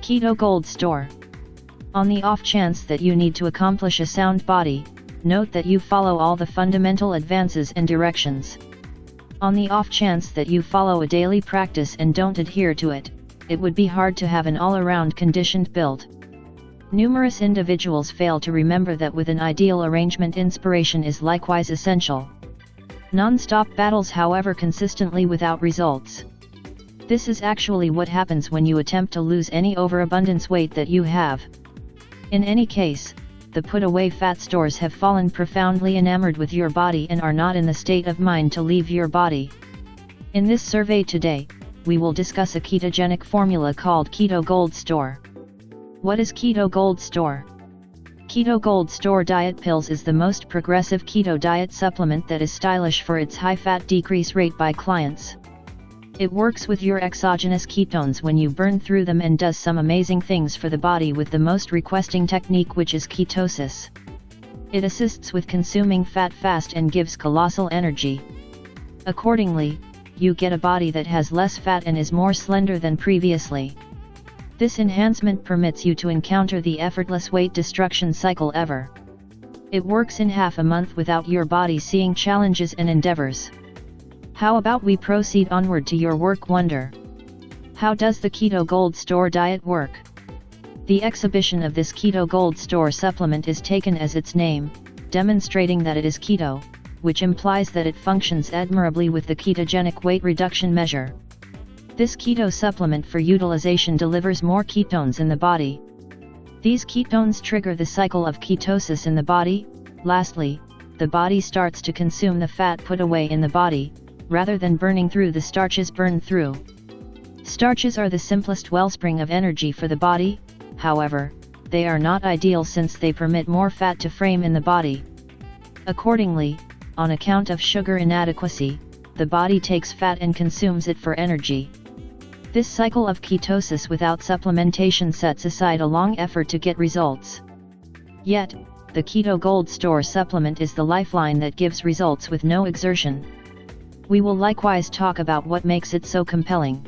Keto Gold Store. On the off chance that you need to accomplish a sound body, note that you follow all the fundamental advances and directions. On the off chance that you follow a daily practice and don't adhere to it, it would be hard to have an all-around conditioned build. Numerous individuals fail to remember that with an ideal arrangement, inspiration is likewise essential. Non-stop battles, however, consistently without results. This is actually what happens when you attempt to lose any overabundance weight that you have. In any case, the put-away fat stores have fallen profoundly enamored with your body and are not in the state of mind to leave your body. In this survey today, we will discuss a ketogenic formula called Keto Gold Store. What is Keto Gold Store? Keto Gold Store Diet Pills is the most progressive keto diet supplement that is stylish for its high fat decrease rate by clients. It works with your exogenous ketones when you burn through them and does some amazing things for the body with the most requesting technique, which is ketosis. It assists with consuming fat fast and gives colossal energy. Accordingly, you get a body that has less fat and is more slender than previously. This enhancement permits you to encounter the effortless weight destruction cycle ever. It works in half a month without your body seeing challenges and endeavors. How about we proceed onward to your work wonder? How does the Keto Gold Store diet work? The exhibition of this Keto Gold Store supplement is taken as its name, demonstrating that it is keto, which implies that it functions admirably with the ketogenic weight reduction measure. This keto supplement for utilization delivers more ketones in the body. These ketones trigger the cycle of ketosis in the body. Lastly, the body starts to consume the fat put away in the body, rather than burning through the starches burned through. Starches are the simplest wellspring of energy for the body, however, they are not ideal since they permit more fat to frame in the body. Accordingly, on account of sugar inadequacy, the body takes fat and consumes it for energy. This cycle of ketosis without supplementation sets aside a long effort to get results. Yet, the Keto Gold Store supplement is the lifeline that gives results with no exertion. We will likewise talk about what makes it so compelling.